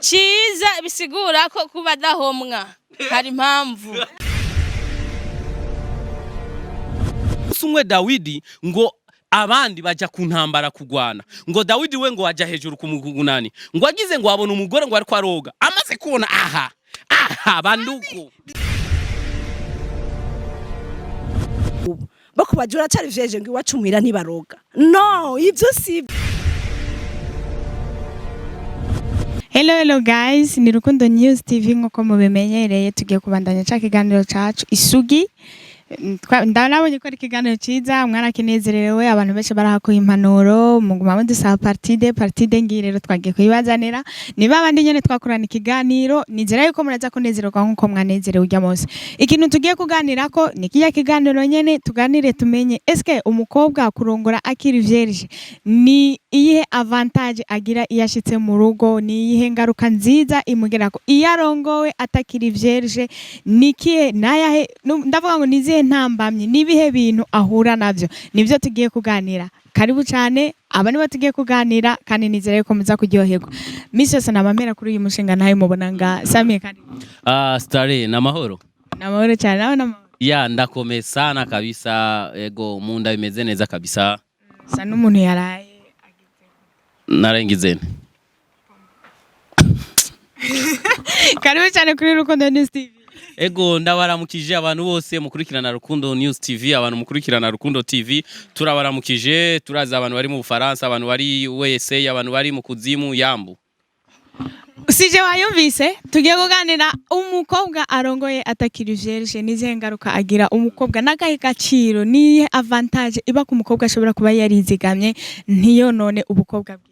ciza bisigura ko kuba dahomwa hari impamvu. Umwe Dawidi ngo abandi baja kuntambara kugwana ngo Dawidi we ngo waja hejuru kumugunani ngo agize ngo abona umugore ngo ariko aroga amaze kubona aha banduku bakubajura cyari vyeje ngo iwacu mwira ntibaroga. No, ivyo si. Hello guys, ni Rukundo News TV nk'uko mubimenyereye tugiye kubandanya ca kiganiro cacu isugi. Ndanabonye ko ari kiganiro ciza mwana kinezerewe abantu benshi barahakuye impanuro muguma mudusaba partide ngirero twagiye kuyibazanira ni babandi nyene twakorana ikiganiro nizera yuko muraza kunezererwa nkuko mwanezerewe ujya mose. Ikintu tugiye kuganira ko ni kiya kiganiro nyene tuganire tumenye eske umukobwa kurongora akiri vierge ni iyihe avantage agira iyashitse mu rugo, ni iyihe ngaruka nziza imugerako iyarongowe atakiri vierge, nikiye nayahe ndavuga ngo nizihe ntambamye nibihe bintu ahura navyo nivyo tugiye kuganira. Karibu cyane aba nibo tugiye kuganira kandi nizere ko muza kuryoherwa. Mrs Namamera kuri uyu mushinga nayo mubona nga Sami kandi Stare na mahoro cyane nawe namahoro ya ndakomeye sana kabisa ego munda bimeze neza kabisa sa n'umuntu yaraye narengizene. Karibu cyane kuri Rukundo News TV. Ego ndabaramukije abantu bose mukurikirana Rukundo News TV, abantu mukurikirana Rukundo TV, turabaramukije, turaza abantu bari mu Bufaransa, abantu bari USA, abantu bari mu kuzimu yambu. Sije wayumvise tugiye kuganira umukobwa arongoye atakiri vierge nizihe ngaruka agira umukobwa nagahe gaciro niye avantage iba ku mukobwa ashobora kuba yarizigamye ntiyo none ubukobwa bwe.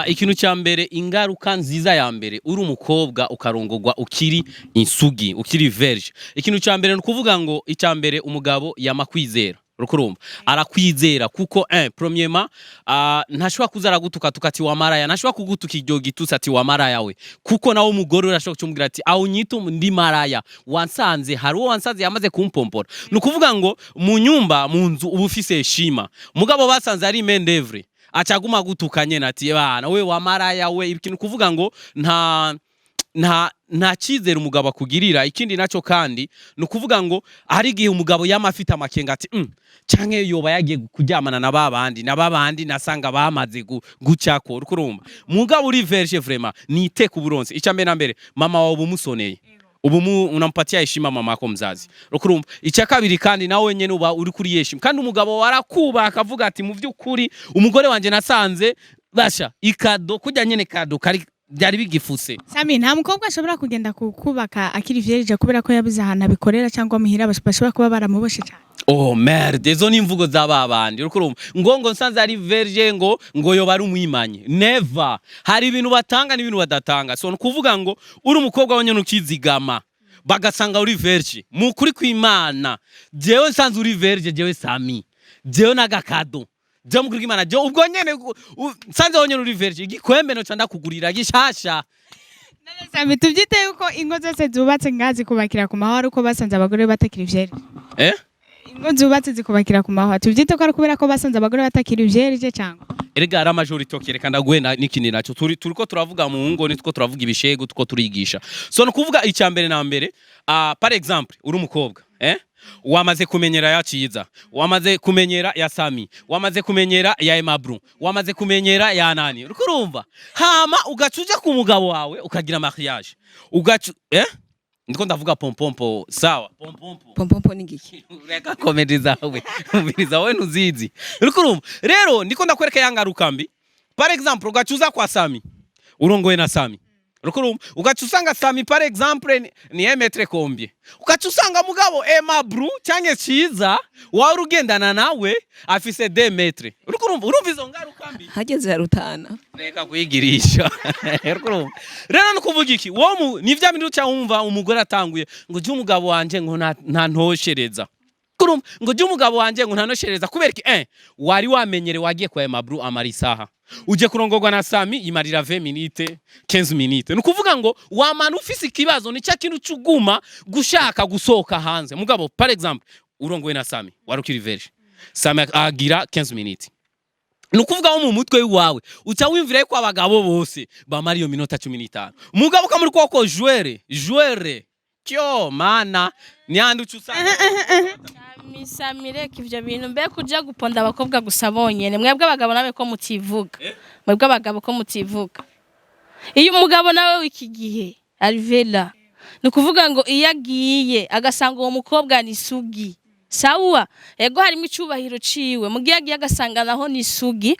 Ikintu cya mbere ingaruka nziza ya mbere uri umukobwa ukarongorwa ukiri insugi ukiri vierge. Ikintu cya mbere no kuvuga ngo icya mbere umugabo yamakwizera rukurumba arakwizera kuko premièrement ntashobora kuzara gutuka tukati wa maraya, ntashobora kugutuka iryo gitusa ati wa maraya we kuko nawo umugore urashobora kumbwira ati aho nyito ndi maraya wansanze hari uwo wansanze yamaze kumpompora. No kuvuga ngo mu nyumba mu nzu ubufise heshima mugabo basanze ari mendevre acaguma gutukanye nati bana we wa maraya we ikintu kuvuga ngo nta cizera umugabo akugirira. Ikindi naco kandi no kuvuga ngo ari gihe umugabo yamafita amakenga ati canke yoba yagiye kuryamana na babandi nasanga bamaze gucako rukurumba mugabo uri vierge vraiment nite ku buronse icambe na mbere mama wawe bumusoneye unampatia heshima mama yako mzazi rukurumba. Icya kabiri kandi nawe nyene uba uri kuri yeshima kandi umugabo warakuba akavuga ati mu vy'ukuri umugore wanje nasanze basha ikado kujya nyene kado kari byari bigifuse. Sami nta mukobwa ashobora kugenda kukubaka akiri vierge kubera ko yabuze ahantu abikorera cyangwa muhira bashobora kuba baramuboshe cyane. Oh merde zo nimvugo z'ababandi rukurumba ngo nsanze ari vierge ngo yo bari umwimanye never. Hari ibintu batanga n'ibintu badatanga. So kuvuga ngo uri umukobwa wanyene ukizigama bagasanga uri vierge mu kuri kw'Imana jewe nsanze uri vierge jewe Sami jewe nagakado jewe mukuri kw'Imana jewe ubwo nyene nsanze wonyene uri vierge igikwembe no canda kugurira gishasha. Sami tubyite yuko ingo zose zubatse ngazi kubakira ku mahoro uko basanze abagore batakiri vierge. Ingo zubatse zikubakira ku mahoro tubyite ko ari kubera ko basanze abagore batakiri vierge cyangwa erega ara majority okerekana gwenda n'ikindi naco turiko turavuga mu ngo nitwo turavuga ibishego tuko turigisha. So no kuvuga icya mbere na mbere par exemple uri umukobwa wamaze kumenyera ya Ciza, wamaze kumenyera ya Sami, wamaze kumenyera ya Emabru, wamaze kumenyera ya nani rukurumva hama ugacuja ku mugabo wawe ukagira mariage ndiko ndavuga pompompo sawa Pompompo ni ngiki reka comedy zawe umviriza we nuzizi rukurumva. Rero ndiko ndakwereka yangaruka mbi par exemple ugacuza kwa Sami urongoye na Sami rukurumva ugacusanga Sami par exemple ni 1 metre combien ukacusanga mugabo Emabru cyangwa Ciza wa urugendana nawe afise 2 metre rukurumva urumva izo ngaruka mbi hageze harutana reka kuyigirisha rukurumva. Rero no kuvuga iki wo ni vya bintu cyumva umugore atanguye ngo je umugabo wanje ngo nta ntoshereza kurumva ngo je umugabo wanje ngo ntanoshereza kubera iki wari wamenyere wagiye kwa Emabru amarisaha uje kurongorwa na Sami imarira 20 minutes 15 minutes. No kuvuga ngo wamana ufise ikibazo ni cya kintu cuguma gushaka gusoka hanze mugabo par exemple urongowe na Sami warukiri vierge Sami agira 15 minutes nukuvuga mu mutwe wawe uca wimvira ko abagabo bose bamara iyo minota 15 mugabo kamuri koko joueur kyo mana nyandi ucusanga misamire kivyo bintu mbe kuja guponda abakobwa gusa bonyene mwebwe abagabo nawe ko mutivuga mwebwe abagabo ko mutivuga iyo umugabo nawe wiki gihe Alvela nukuvuga ngo iyo agiye agasanga uwo mukobwa ni isugi sawa ego harimo icubahiro ciwe mugiye agiye agasanga naho ni isugi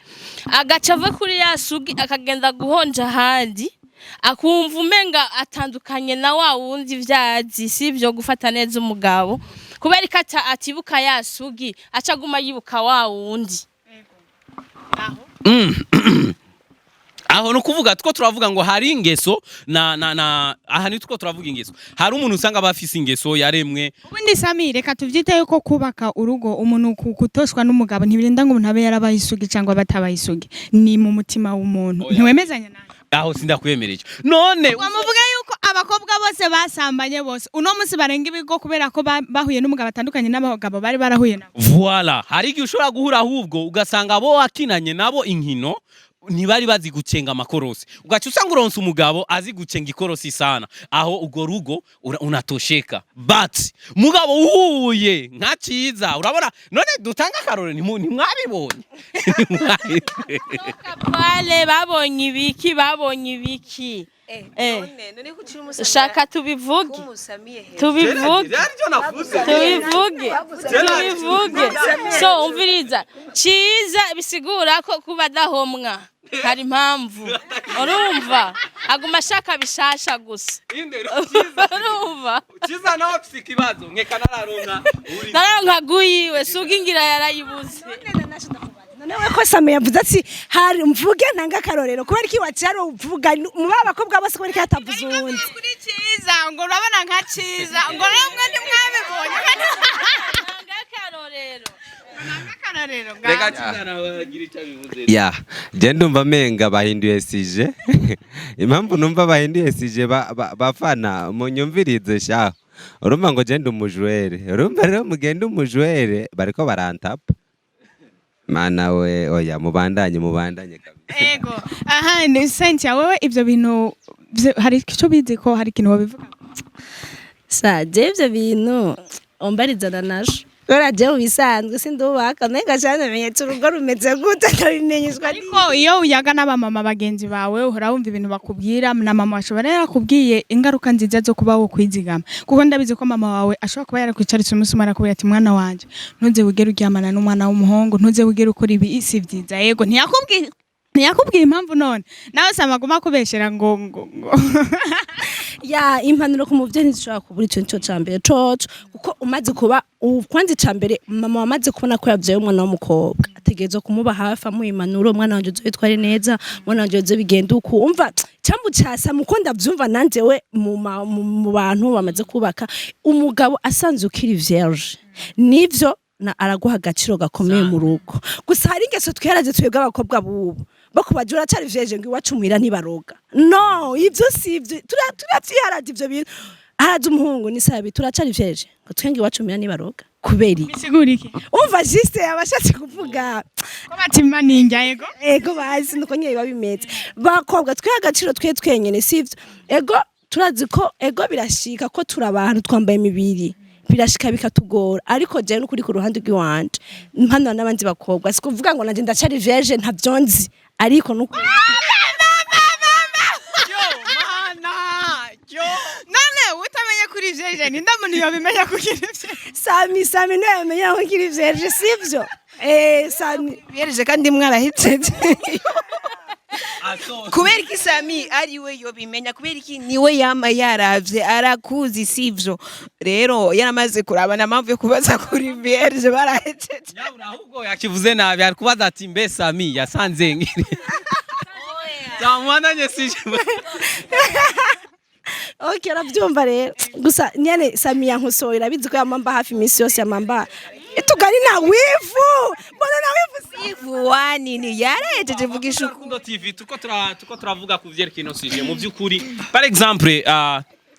agaca ava kuri ya sugi akagenda guhonja handi akumva umenga atandukanye na wa wundi vyazi sivyo gufata neza umugabo kubera ikata atibuka ya sugi acaguma yibuka wa wundi aho no kuvuga two turavuga ngo hari ingeso na aha ni two turavuga ingeso hari umuntu usanga bafise ingeso yaremwe ubundi Sami reka tuvyite yuko kubaka urugo umuntu kutoshwa n'umugabo ntibirinda ngo umuntu abe yarabaye isugi cyangwa batabaye isugi ni mu mutima w'umuntu ntiwemezanya nawe aho sindakwemereje none wamuvuga yuko abakobwa bose basambanye bose uno munsi barenga ibigo kubera ko bahuye n'umugabo atandukanye n'abagabo bari barahuye nabo voilà hari igihe ushobora guhura ahubwo ugasanga abo wakinanye nabo inkino ntibari bazi gucenga amakorosi ugaca usanga uronse umugabo azi gucenga ikorosi sana aho ugo rugo unatosheka but mugabo uhuye nka ciza urabona none dutanga akarore ntimwabibonye pale babonye ibiki shaka tubivuge so umviriza ciza bisigura ko kuba dahomwa hari impamvu urumva aguma ashaka bishasha gusa urumva ciza nawe afite ikibazo nkeka nararonka guyiwe sugingira yarayibuze noneho ko Sami yavuze ati hari mvuge ntanga akarorero kubera iki wacyari uvuga mu bakobwa bose kubera iki hatavuze uwundi kuri ciza ngo urabona nka ciza ngo namwe ntimwabibonye ntanga akarorero reka ciza nawe gira icyo bivuze ya je ndumva menga bahinduye sije impamvu numva bahinduye sije bafana munyumvirize sha urumva ngo je ndumujwere urumva rero mugende umujwere bariko barantapa mana we oya mubandanye kabisa ego aha ni Cynthia wewe ivyo bintu hari icyo bizi ko hari ikintu wabivuga saje ivyo bintu ombarizana naje Goraje ubisanzwe sindubaka nenga cyane menyetse urugo rumeze gute ndabimenyeshwa ariko iyo uyaga n'abamama bagenzi bawe uhora wumva ibintu bakubwira na mama ashobora yarakubwiye ingaruka nziza zo kuba wo kwizigama kuko ndabizi ko mama wawe ashobora kuba yarakwicaritse umunsi umara kubera ati mwana wanje ntuze wigere uryamana n'umwana w'umuhungu ntuze wigere ukora ibi isi vyiza yego ntiyakubwiye impamvu none nawe samaguma kubeshera ngo ya impanuro ku muvyeyi ntishobora kubura ico nico cambere coco kuko umaze kuba kwanzi cambere mama wamaze kubona ko yavyaye umwana w'umukobwa ategerezwa kumuba hafi amuyimanura umwana wanje uzitware neza umwana wanje uze bigenda uko umva cambu casa mukunda vyumva nanje we mu bantu bamaze kubaka umugabo asanzwe ukiri vierge nivyo na araguha agaciro gakomeye mu rugo gusa hari ingeso tweraje twebwe abakobwa bubu bakubajura cyari vyeje ngo iwacu mwira ntibaroga no ivyo sivyo turavyiharaje ivyo bintu haraje umuhungu ni sabi turacari vyeje ngo twenge iwacu mwira ntibaroga kuberi bisigura iki umva juste abashatse kuvuga ko batima ninja ego bazi nuko nyeye babimeze bakobwa twe agaciro twenyene sivyo ego turazi ko ego birashika ko turabantu twambaye imibiri birashika bikatugora ariko je n'ukuri ku ruhande rw'iwanje mpano n'abandi bakobwa sikuvuga ngo nanje ndacari vierge ntavyonzi ariko nuko none utamenye kuri vierge ni ndamuntu yobimenya kugira ivyo Sami no yamenya ko kiri vierge sivyo Sami vierge kandi mwarahitse kubera iki Sami ari we yobimenya kubera iki niwe yama yaravye arakuzi sivyo rero yaramaze kurabana mpamvu yo kubaza kuri vierge barahetse nyabura ahubwo yakivuze nabi ari kubaza ati mbe Sami yasanze ngiri tamwananye sije okay aravyumva rero gusa nyene Sami yankosoyira bizi ko yamamba hafi imisi yose yamamba itugari na wivu mbona na wivu sivu wani ni yarejeje vugisha Rukundo TV tuko turavuga ku vyerekeye no sije mu byukuri par exemple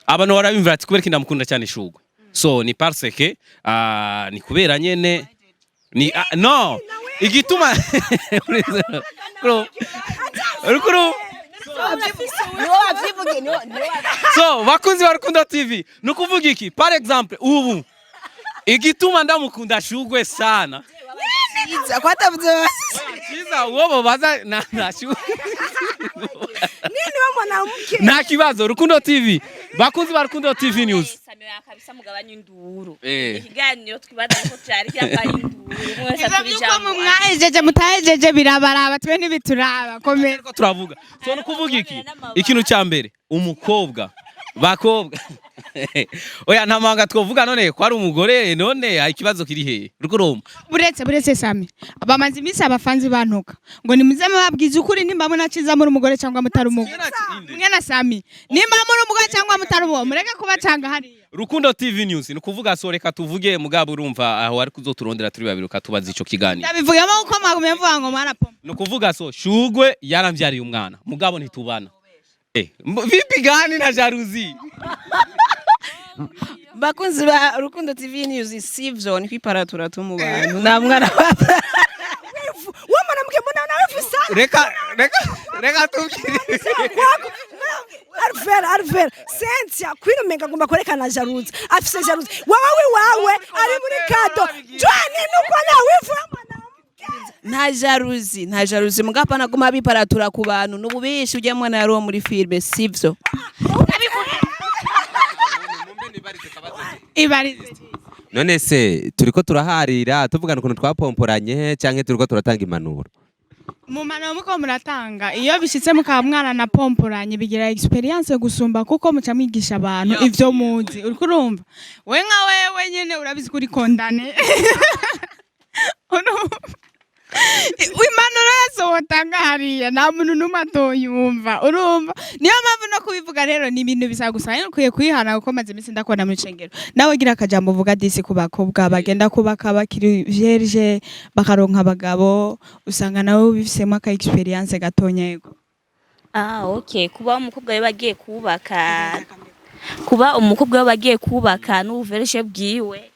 abantu barabimvira ati kubera kindamukunda cyane shugwe so ni parce que ni kubera nyene ni no igituma urukuru so bakunzi ba Rukundo TV nukuvuga iki par exemple ubu igituma ndamukunda Shugwe sana Iza kwatavuze kiza uwo baza na Shugwe nini wa mwanamke nta kibazo Rukundo TV bakunzi ba Rukundo TV news kabisa mugabanya induru Eh. ikiganiro twibaza ko cyari cyambaye induru mwese Ivyo turi vyuko jambo mwahejeje mutahejeje birabaraba twe ntibituraba komera ariko turavuga so nukuvuga iki ikintu cya mbere umukobwa bakobwa oya nta manga twovuga none ko ari umugore none ikibazo kiri hehe rukuroma buretse Sami bamaze iminsi abafanzi bantuka ngo nimuze mubabwize ukuri nimba munaciza muri umugore cyangwa mutari umugore mwe na Sami nimba muri umugore cyangwa mutari umugore mureke kubacanga hariya Rukundo TV news nukuvuga so reka tuvuge mugabo urumva aho ari kuzoturondera turi babiri ukatubaza ico kiganiro ndabivugamo uko mwagumye mvuga ngo mwana pompa nukuvuga so Shugwe yaramvyariye umwana mugabo ntitubana vipi gani na jaruzi bakunzi ba Rukundo TV news sivyo ni kwiparatura tu mu bantu na mwana bata wa mwanamke mbona unawefu sana reka tubwire Arfer Sentia kwino menga ngomba kwerekana jaruzi afise jaruzi wawe ari muri kado Johnny nuko nawefu nta jaruzi mugapa naguma biparatura ku bantu nububishi ujya mwana yaro muri filme sivyo ibarize none se turiko turaharira tuvugana ukuntu twapomporanye canke turiko turatanga impanuro mu manama muko muratanga iyo bishitse mukaba mwana na pomporanye bigira experience gusumba kuko muca mwigisha abantu ivyo muzi uriko urumva we nka wewe nyene urabizi kuri kondane impanuro yose wotanga hariya nta muntu n'umwe atoyumva urumva niyo mpamvu no kubivuga rero ni ibintu bisa gusa ukwiye kwihana kuko maze iminsi ndakubona mu icengero nawe gira akajambo uvuga disi ku bakobwa bagenda kubaka bakiri vierge bakaronka abagabo usanga nawe ubifisemo aka experience gatonya yego okay kuba umukobwa we bagiye kubaka n'ubuvereshe bwiwe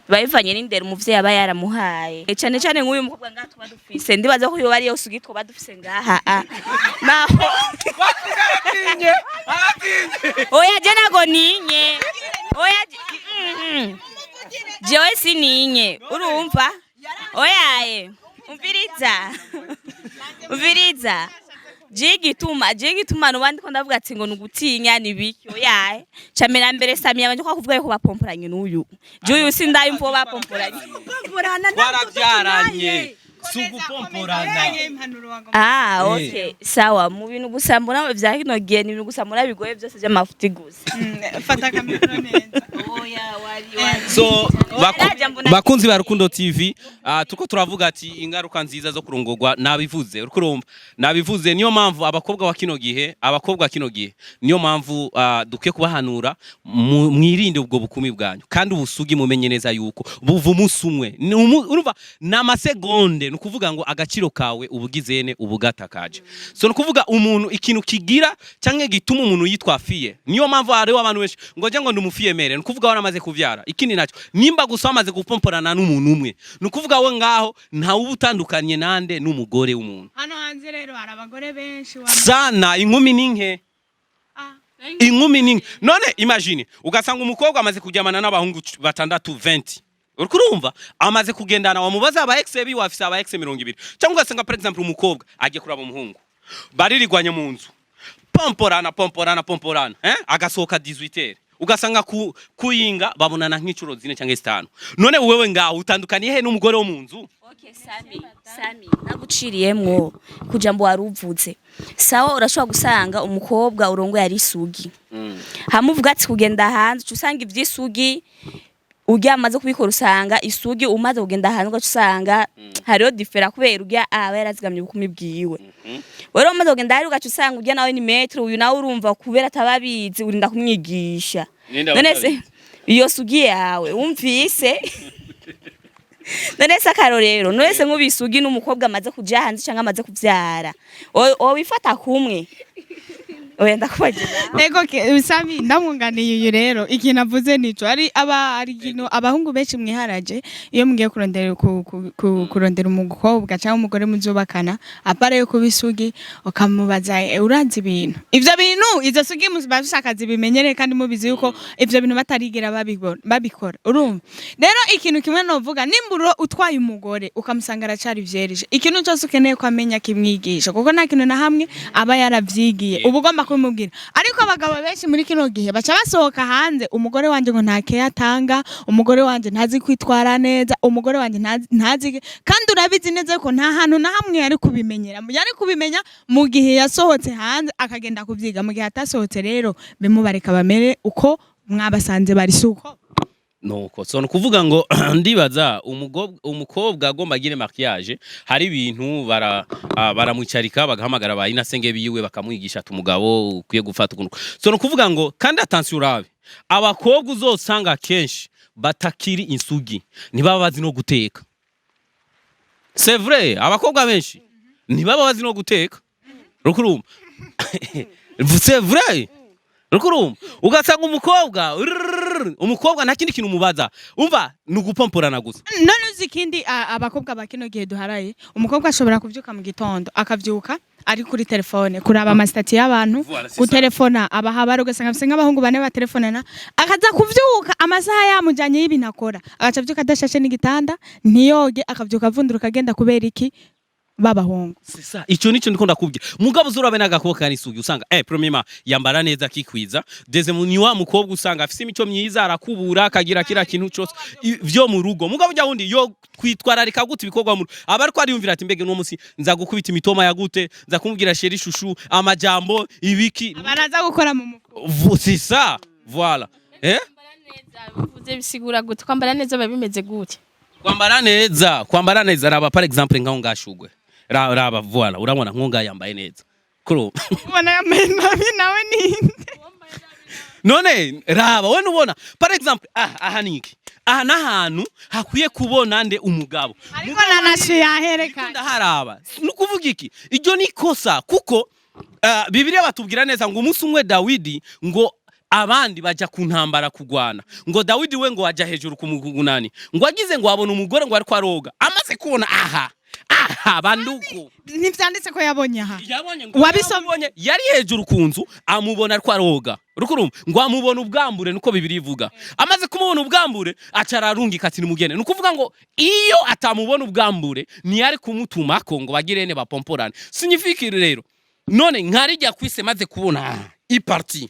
bivanye n'indero umuvyeyi aba yaramuhaye cyane cyane nk'uyu mukobwa ngaha tuba dufise ndibaza ko yoba ari yose ugitwa badufise ngaha naho oya je nago ninye oya jewe sininye urumva oyaye umviriza jigituma nubandi ko ndavuga ati ngo nugutinya nibiki oyaye camera mbere Sami yabanje ko kuvuga ko bapomporanye n'uyu uyu sindayumva bapomporanye twarabyaranye sugupomporana okay sawa mu bintu gusa mbona vya kino gihe ni ibintu gusa mbona bigoye byose by'amafuti gusa fata kamera neza oya wari so bakunzi ba Rukundo TV tuko turavuga ati ingaruka nziza zo kurongorwa nabivuze urukurumva nabivuze niyo mpamvu abakobwa kino gihe niyo mpamvu dukwiye kubahanura mwirinde ubwo bukumi bwanyu kandi ubusugi mumenye neza yuko buva umunsi umwe urumva n'amasegonde nukuvuga ngo agaciro kawe ubugizene ubugatakaje so nukuvuga umuntu ikintu kigira canke gituma umuntu yitwa fiye niyo mpamvu hariho abantu benshi ngo je ngo ndumufiye mere nukuvuga waramaze kuvyara ikindi naco nimba gusa amaze gupomporana n'umuntu umwe nukuvuga we ngaho nta ubutandukanye nande n'umugore w'umuntu hano hanze rero hari abagore benshi sana inkumi ninke none imagine ugasanga umukobwa amaze kujyamana n'abahungu batandatu 20 urumva amaze kugendana wamubaza aba ex bi wafise aba ex 200 cyangwa ugasanga par exemple umukobwa agiye kuraba umuhungu baririgwanye mu nzu pomporana agasohoka 18h ugasanga kuyinga babonana nk'icuro 4 cyangwa 5 none wewe ngaho utandukaniye he n'umugore wo mu nzu okay Sami naguciriyemwo kujambo waruvuze sawa urashobora gusanga umukobwa urongo yari isugi hamuvuga ati kugenda hanze usanga ivyisugi ujya amaze kubikora usanga isugi umaze kugenda hanze usanga hariyo differa kubera ujya aba yarazigamye ubukumi bwiwe wero umaze kugenda hari ugaca usanga ujya nawe ni metro uyu nawe urumva kubera atababizi urinda kumwigisha none se iyo sugi yawe umvise none se akarorero none se nk'ubisugi n'umukobwa amaze kuja hanze cyangwa amaze kuvyara o wifata kumwe oya ndakubagira Ego Sami ndamwunganiye uyu rero ikintu avuze nico ari ikintu abahungu benshi mwiharaje iyo mugiye kurondera kurondera umukobwa cyangwa umugore muzubakana apare yo kubisugi ukamubaza uranze ibintu ivyo bintu izo sugi bashakazi bimenyere kandi mubizi yuko ivyo bintu batarigera babikora urumva rero ikintu kimwe novuga nimburo utwaye umugore ukamusanga aracari vyereje ikintu cyose ukeneye ko amenya kimwigisha kuko nta kintu na hamwe aba yaravyigiye ubu ugomba kumubwira ariko abagabo benshi muri kino gihe baca basohoka hanze umugore wanje ngo ntake yatanga umugore wanje ntazi kwitwara neza umugore wanje ntazi kandi urabizi neza ko nta hantu na hamwe yari kubimenyera yari kubimenya mu gihe yasohotse hanze akagenda kuvyiga mu gihe atasohotse rero bimubareka bamere uko mwabasanze bari suko nuko so nukuvuga ngo ndibaza umukobwa agomba agire maquillage hari ibintu baramwicarika bagahamagara ba inasenge biwe bakamwigisha ati umugabo ukwiye gufata ukuntu so nukuvuga ngo kandi attention urabe abakobwa uzosanga kenshi batakiri insugi ntibaba bazi no guteka c'est vrai abakobwa benshi ntibaba bazi no guteka rukuruma c'est vrai rukuruma ugasanga umukobwa nta kindi kintu umubaza umva nugupomporana gusa none uzi ikindi abakobwa bakino gihe duharaye umukobwa ashobora kuvyuka mu gitondo akavyuka ari kuri telefone kuraba amastati y'abantu gutelefona abahabara ugasanga bise nk'abahungu bane batelefonana akaza kuvyuka amasaha yamujanye y'ibintu akora agaca vyuka adashashe n'igitanda ntiyoge akavyuka avunduruka agenda kubera iki babahungu sisa ico nico ndiko ndakubwira mugabo zurabe nagakobwa kani sugi usanga premièrement yambara neza kikwiza deuxième ni wa mukobwa usanga afise imico myiza arakubura akagira kira kintu cyose vyo mu rugo mugabo jya wundi yo kwitwararika gute bikorwa mu abariko ari yumvira ati mbege no musi nza gukubita imitoma ya gute nza kumubwira sheri shushu amajambo ibiki baraza gukora mu muko sisa voilà bivuze bisigura gute kwambara neza babimeze gute kwambara neza raba par exemple ngaho ngashugwe raba voilà urabona nkonga yambaye neza kuro ubona yambaye nawe ninde none raba we nubona par exemple aha niki aha nahantu hakwiye kubona nde umugabo ariko nanashi yaherekanye ndaharaba nukuvuga iki iryo ni kosa kuko Bibiliya batubwira neza ngo umunsi umwe Dawidi ngo abandi baja kuntambara kugwana ngo Dawidi we ngo aja hejuru kumugunani ngo agize ngo abona umugore ngo ari kwa roga amaze kubona aha banduko ntivyanditse ko yabonye aha wabisomye yari hejuru kunzu amubona ari kwa roga rukurumva ngo amubona ubwambure nuko Bibiliya ivuga amaze kumubona ubwambure acararungi katini mugene nukuvuga ngo iyo atamubona ubwambure ni yari kumutumako ngo bagirene bapomporane signifique rero none nkarijya kwise maze kubona i parti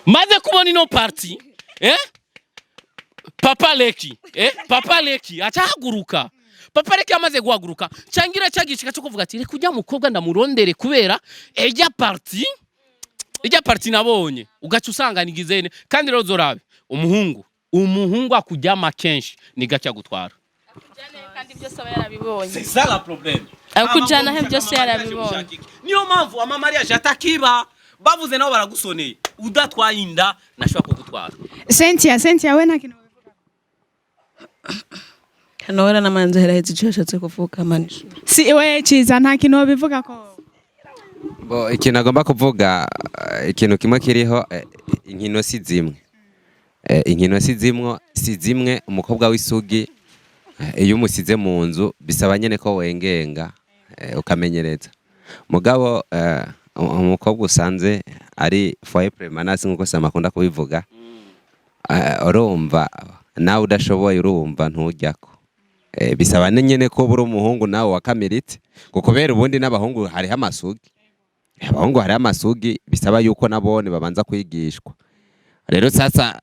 maze kubona ino parti Papa Leki acahaguruka Papa Leki amaze guhaguruka cangira cagishika cyo kuvuga ati reka ujya mukobwa ndamurondere kubera ejya parti nabonye ugaca usanga nigizene kandi rero zorabe umuhungu akujyama kenshi nigacya gutwara kandi byose aba yarabibonye c'est ça le problème akujana he byose yarabibonye niyo mpamvu ama mariage atakiba bavuze nabo baragusoneye udatwaye inda nashobora kugutwara Cynthia we nta kintu kanora namanze heraheze icyo yashatse kuvuga manisho si we ciza nta kintu bivuga ko ikintu agomba kuvuga ikintu kimwe kiriho inkino si zimwe inkino si zimwe umukobwa w'isugi iyo umusize mu nzu bisaba nyene ko wengenga ukamenyereza mugabo umukobwa usanze ari foyer permanence nkuko Samakunda kubivuga urumva nawe udashoboye urumva ntujyako bisaba nyene ko buri umuhungu nawe wakamirite kubera ubundi n'abahungu hariho amasugi bisaba yuko nabone babanza kwigishwa rero sasa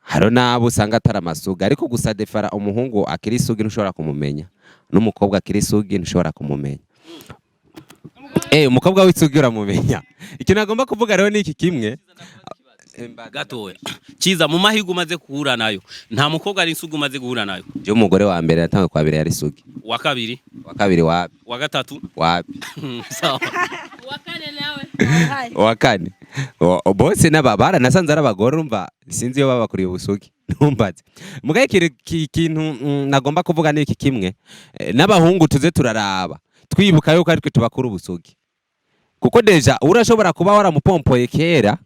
haro nabo usanga atari amasugi ariko gusa defara umuhungu akiri isugi ntushobora kumumenya n'umukobwa akiri isugi ntushobora kumumenya umukobwa w'isugi uramumenya ikintu agomba kuvuga rero ni iki kimwe gatoya ciza mu mahigo umaze guhura nayo nta mukobwa ari isugi umaze guhura nayo je umugore wa mbere natanga kwa bire yari isugi wa kabiri wa gatatu sawa wa kane nawe wa kane bose n'ababara nasanze ari abagore urumva sinzi iyo babakuriye ubusugi ntumbaze mugaye ikintu nagomba kuvuga ni iki kimwe n'abahungu tuze turaraba twibuka yuko ari twe tubakura ubusugi kuko deja urashobora kuba waramupompoye kera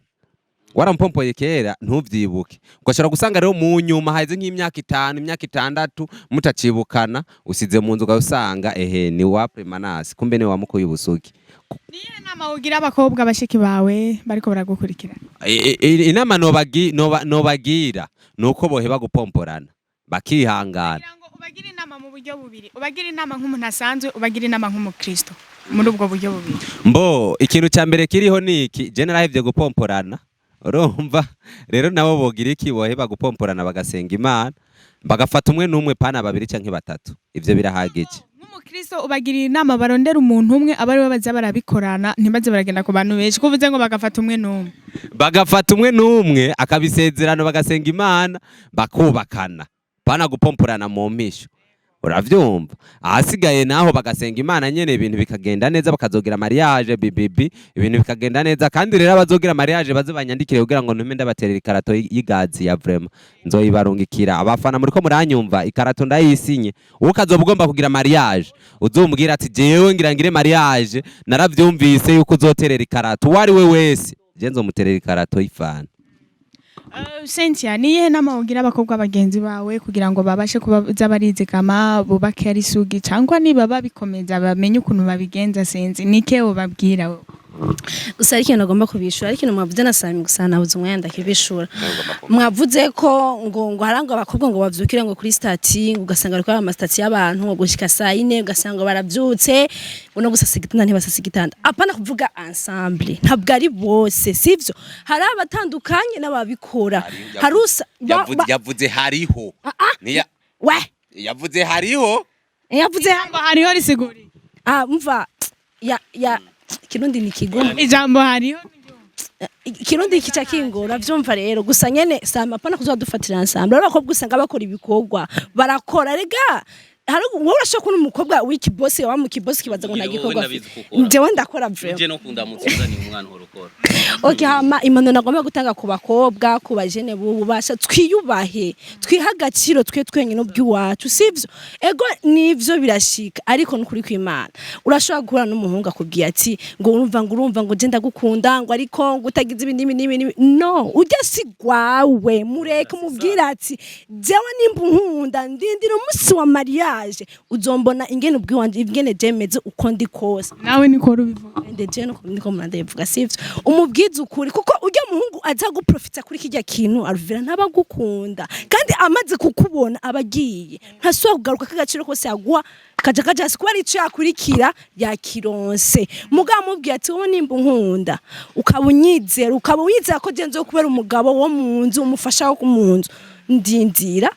ntuvyibuke ugashobora gusanga rero mu nyuma haize nk'imyaka 5 imyaka 6 mutacibukana usize mu nzu usanga ni wa Premanase kumbe ni wa mukoye ubusugi. Niye nama ugira abakobwa bashiki bawe bariko baragukurikira? Inama nobagira nuko boheba gupomporana bakihangana. Ubagira inama mu buryo bubiri, ubagira inama nk'umuntu asanzwe, ubagira inama nk'umukristo muri ubwo buryo bubiri. Mbo ikintu cya mbere kiriho niki general ivyo gupomporana urumva rero nabo bogira iki boheba gupomporana bagasenga Imana bagafata umwe n'umwe pana babiri canke batatu ivyo birahagije. Nk'umukristo ubagira inama barondera umuntu umwe abari baza barabikorana ntibaze baragenda ku bantu benshi kuvuze ngo bagafata umwe n'umwe akabisezerano bagasenga Imana bakubakana pana gupomporana mu mpisho uravyumva ahasigaye naho bagasenga Imana nyene ibintu bikagenda neza bakazogira mariage bibibi ibintu bikagenda neza kandi rero abazogira mariage baze banyandikire kugira ngo ntume ndabaterera ikarato y'igazi ya vraiment nzoyibarungikira abafana muri ko muranyumva ikarato ndayisinye ukazobugomba kugira mariage uzombwira ati jewe ngira ngire mariage naravyumvise yuko uzoterera ikarato wari we wese je nzomuterera ikarato y'ifana. Cynthia niye nama ugira abakobwa bagenzi bawe kugira ngo babashe kubaza barizigama bubake ari sugi cyangwa niba babikomeza bamenye ukuntu babigenza sinzi nike ubabwira we? Gusa ari ikintu agomba kubishura ari ikintu mwavuze na Sami gusa nabuze umwanya ndakibishura mwavuze ko ngo harangwa abakobwa ngo bavyukire ngo kuri stati ugasanga ariko ama stati y'abantu ngo gushika saa 4 ugasanga baravyutse uno gusasa igitanda ntibasasa igitanda apana kuvuga ensemble ntabwo ari bose sivyo hari abatandukanye n'ababikora harusa yavuze hariho niya we yavuze hariho hariho risiguri mva ya Kirundi ni kigoma ijambo hariho Kirundi kica kingora vyumva rero gusa nyene Sami apana kuzodufatira ensemble abakobwa usanga bakora ibikorwa barakora rega hari wowe urashaka kuno umukobwa wiki boss wa mu kiboss kibaza ngo nagikorwa njewe ndakora vraiment je no kundamutsa ni umwana horokora. Okay hama imano nagomba gutanga ku bakobwa ku bajene bubu basha twiyubahe twihagaciro twenyine by'uwacu sivyo ego nivyo birashika ariko nukuri kw'Imana urashobora guhura n'umuhungu akubwiye ati ngo urumva ngo je ndagukunda ngo ariko ngo utagize ibindi no ujya sigwawe mureke mubwira ati jewe nimba unkunda ndindira umunsi wa mariage uzombona ingene ubwiwanje ingene jemeze uko ndi kose nawe niko rubivuga ndeje no niko mwandayivuga sivyo umubwiza ukuri kuko ujya muhungu aza guprofita kuri kijya kintu aruvira ntabagukunda kandi amaze kukubona abagiye ntasubira kugaruka kagaciro kose yagwa kaja sikuba ari cyo yakurikira yakironse mugabo mubwiye ati wowe nimba unkunda ukabunyizera ko je nzo kubera umugabo wo mu nzu umufasha wo mu nzu ndindira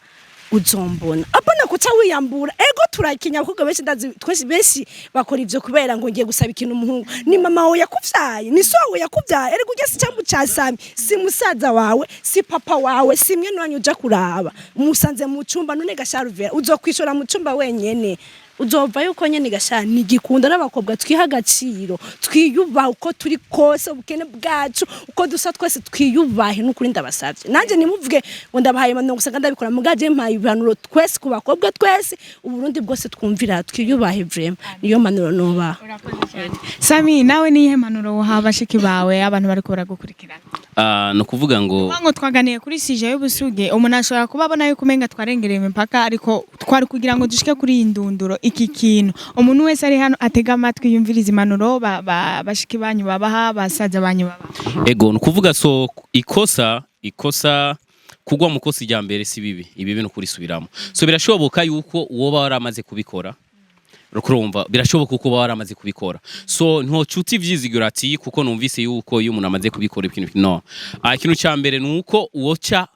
uzombona apana kuca wiyambura ego turakinya kuko benshi ndazi twese benshi bakora ivyo kubera ngo ngiye gusaba ikintu umuhungu ni mama wawe yakuvyaye ni so wawe yakuvyaye erego ujye si cyambu ca Sami si musaza wawe si papa wawe si mwe nwanyu uja kuraba umusanze mu cumba none gasharuvera uzokwishora mu cumba wenyene uzova yuko nyene gashana nigikunda n'abakobwa twihagaciro twiyubaha uko turi kose ubukene bwacu uko dusa twese twiyubahe n'ukuri ndabasavye nanje nimuvuge ngo ndabahaye impanuro gusanga ndabikora mugaje mpaye impanuro twese ku bakobwa twese uburundi bwose twumvira twiyubahe vraiment niyo mpanuro noba. Sami nawe niye mpanuro habashiki bawe abantu bariko baragukurikirana? No kuvuga ngo twaganiye kuri sije y'ubusuge umuntu ashobora kubabona yuko umenga twarengereye imipaka ariko twari kugira ngo dushike kuri indunduro iki kintu umuntu wese ari hano atega amatwi yumviriza impanuro bashiki banyu babaha basaza banyu babaha. Ego no kuvuga so ikosa kugwa mu kosi rya mbere si bibi ibi bintu kurisubiramo so birashoboka yuko uwo baramaze kubikora rukurumva birashoboka uko baramaze kubikora so nto cuti vyizigura ati kuko numvise yuko iyo umuntu amaze kubikora ikintu no ikintu cya mbere nuko uwoca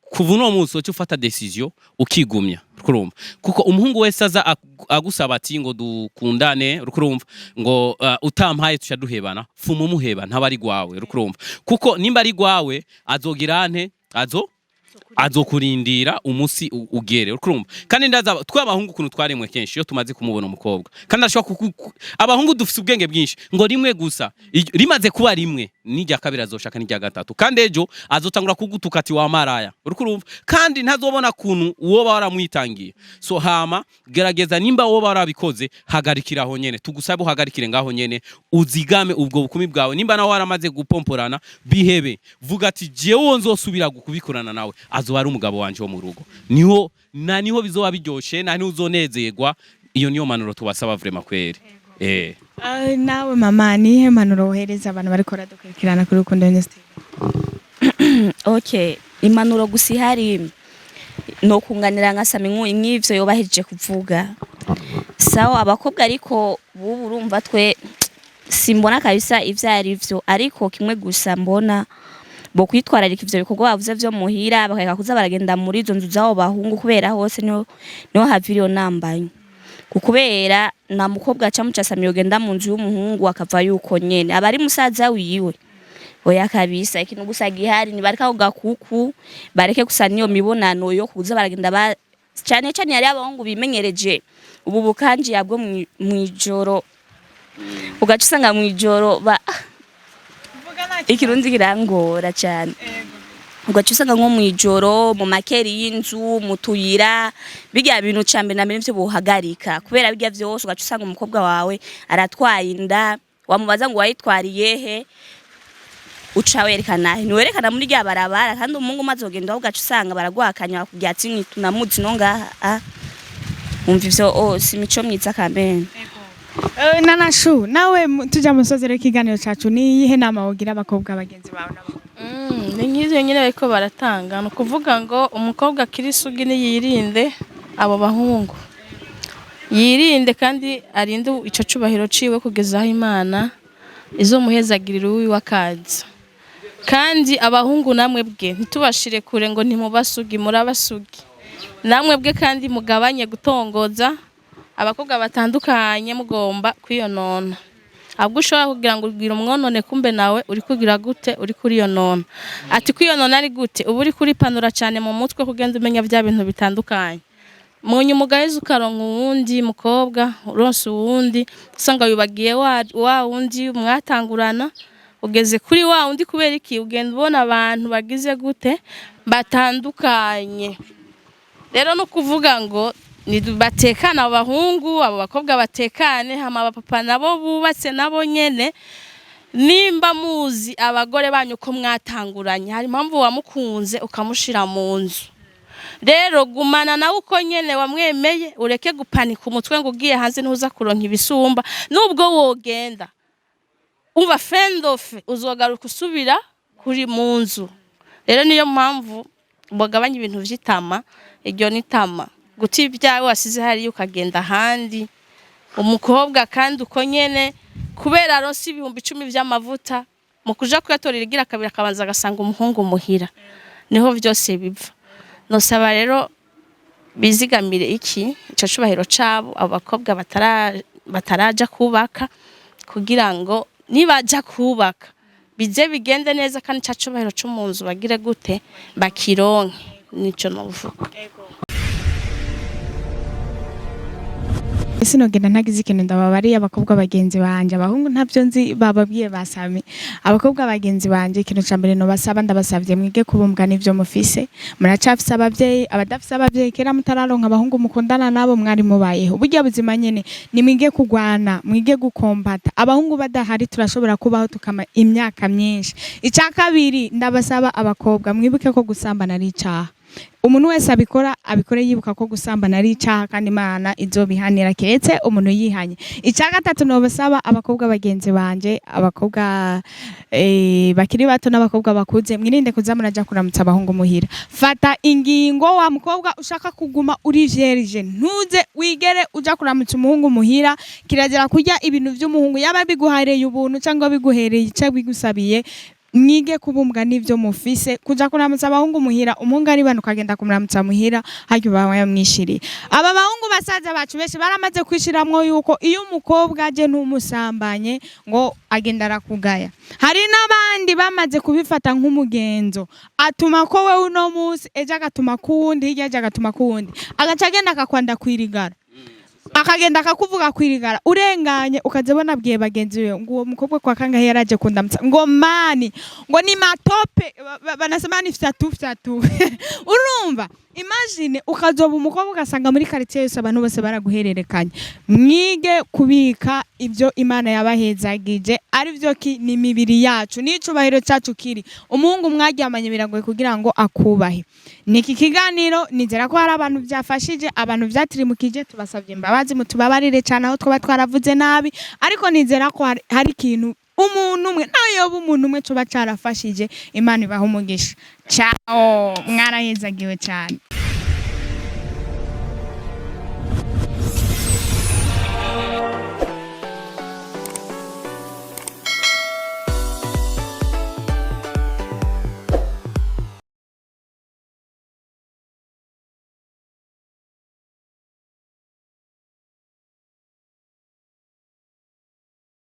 kuva no munsi cyo ufata decision ukigumya rukurumva kuko umuhungu wese aza agusaba ati ngo dukundane rukurumva ngo utampaye tuca duhebana fuma umuheba ntabari gwawe rukurumva kuko nimba ari gwawe azogira ante azokurindira umusi ugere urumva kandi ndaza twabahungu kuntu twaremwe kenshi iyo tumaze kumubona umukobwa kandi ashobora abahungu dufite ubwenge bwinshi ngo rimwe gusa rimaze kuba rimwe n'ijya kabiri azoshaka n'ijya gatatu kandi ejo azotangura kugutuka ati wa maraya urumva kandi ntazobona kuntu uwo baramwitangiye so hama gerageza nimba uwo barabikoze hagarikiraho nyene tugusabe uhagarikire ngaho nyene uzigame ubwo bukumi bwawe nimba nawe waramaze gupomporana bihebe vuga ati jewe nzosubira gukubikorana nawe azoba ari umugabo wanje wo mu rugo niho bizoba biryoshe niho uzonezerwa iyo niyo manuro tubasaba vraiment kweri nawe mama nihe manuro wohereza abantu bariko baradukurikirana kuri Rukundo News TV? Okay, impanuro gusa ihari no kunganira nkasame nk'ivyo yobahejeje kuvuga sawa abakobwa ariko bubu urumva twe simbona kabisa ivyo ari vyo ariko kimwe gusa mbona bo kwitwararika ivyo bikorwa bavuze vyo muhira bakeka kuza baragenda muri izo nzu zabo bahungu kubera hose niho haviriyo nambaye kukubera na mukobwa aca mucasami yogenda mu nzu y'umuhungu akava yuko nyene abari musaza wiwe oya kabisa ikintu gusa gihari ni bareka kugakuku bareke gusa niyo mibonano yo kuza baragenda cyane cyane yari abahungu bimenyereje ubu bukanji yabwo mwijoro ugaca usanga mwijoro ikirundi kirangora cyane ugaca usanga nko mwijoro mu makeri y'inzu mu tuyira bijya bintu cyambe na mbere byo buhagarika kubera bijya byose ugaca usanga umukobwa wawe aratwaye inda wamubaza ngo wayitwariye he uca werekana niwerekana muri rya barabara kandi umungu maze ugenda ugaca usanga baragwakanya kubyatsi nitunamuzi no ngaha umva ivyo si mico myiza kamene. Nanashu nawe tuja musozero kiganiro cacu ni yihe nama wogira abakobwa bagenzi bawe nabo? Ni nk'ivyo nyine bariko baratanga no kuvuga ngo umukobwa kirisugi ni yirinde abo bahungu yirinde kandi arinde ico cubahiro ciwe kugeza aho Imana izo muhezagirira uwi wakaza kandi abahungu namwe bwe ntitubashire kure ngo ntimubasugi murabasugi namwe bwe kandi mugabanye gutongoza abakobwa batandukanye mugomba kwiyonona ahubwo ushobora kugira ngo ubwira umwonone kumbe nawe uri kugira gute uri kuri yonona ati kwiyonona ari gute ubu uri kuri panura cyane mu mutwe kugenda umenya bya bintu bitandukanye munyu mugahize ukaronka uwundi mukobwa uronse uwundi usanga yubagiye wa wundi mwatangurana ugeze kuri wa wundi kubera iki ugenda ubona abantu bagize gute batandukanye rero no kuvuga ngo ni batekana abahungu abo bakobwa batekane hama abapapa nabo bubatse nabo nyene nimba muzi abagore banyu ko mwatanguranye hari impamvu wamukunze ukamushira mu nzu rero gumana nawe uko nyene wamwemeye ureke gupanika umutwe ngo ugiye hanze ntuza kuronka ibisumba nubwo wogenda umva fendofe uzogaruka usubira kuri mu nzu rero niyo mpamvu bogabanya ibintu vy'itama iryo ni tama guti ibyawe wasize hari ukagenda handi umukobwa kandi uko nyene kubera aronse ibihumbi 10 vy'amavuta mu kuja kuyatorera igira kabiri akabanza agasanga umuhungu muhira niho vyose biva nosaba rero bizigamire iki ico cubahiro cabo abakobwa bataraja kubaka kugira ngo nibaja kubaka bize bigende neza kandi ca cubahiro cyo mu nzu bagire gute bakironke nico novuga. Ese nogenda ntagize ikintu ndababari abakobwa bagenzi banje abahungu ntavyo nzi bababwiye basami abakobwa bagenzi banje ikintu cambere no basaba ndabasavye mwige kubumbwa n'ivyo mufise muracafise abavyeyi abadafise abavyeyi kera mutararonka abahungu mukundana nabo mwari mubayeho burya buzima nyene ni mwige kugwana mwige gukombata abahungu badahari turashobora kubaho tukama imyaka myinshi icya kabiri ndabasaba abakobwa mwibuke ko gusambana ari icaha umuntu wese abikore yibuka ko gusambana ari icaha kandi Imana izobihanira keretse umuntu yihanye icya gatatu no basaba abakobwa bagenzi banje abakobwa bakiri bato n'abakobwa bakuze mwirinde kuza muraja kuramutsa abahungu muhira fata ingingo wa mukobwa ushaka kuguma uri vierge ntuze wigere uja kuramutsa umuhungu muhira kirazira kurya ibintu vy'umuhungu yaba biguhareye ubuntu cyangwa biguhereye icyo bigusabiye mwige kubumbwa n'ivyo mufise kuja kuramutsa abahungu muhira umuhungu ari bano ukagenda kumuramutsa muhira haryo baba yamwishiriye aba bahungu basaza bacu benshi baramaze kwishiramwo yuko iyo umukobwa aje ntumusambanye ngo agenda arakugaya hari n'abandi bamaze kubifata nk'umugenzo atuma ko we uno musi ejo agatuma kuwundi hirya ejo agatuma kuwundi agaca agenda akakwanda kwirigara akagenda akakuvuga kwirigara urenganye ukazebona bwiye bagenzi we ngo uwo mukobwa kwa kangahe yaraje kundamutsa ngo mani ngo ni matope banasema ni fyatu urumva imagine ukazoba umukobwa ugasanga muri quartier yose abantu bose baraguhererekanya mwige kubika ibyo Imana yabahezagije ari byo ki ni mibiri yacu n'icubahiro cyacu kiri umuhungu mwaryamanye biragoye kugira ngo akubahe niki kiganiro nizera ko hari abantu byafashije abantu byatirimukije tubasabye imbabazi mutubabarire cyane aho twaba twaravuze nabi ariko nizera ko hari ikintu umuntu umwe nayo umuntu umwe cuba carafashije Imana ibaha umugisha ciao mwarahezagiwe cyane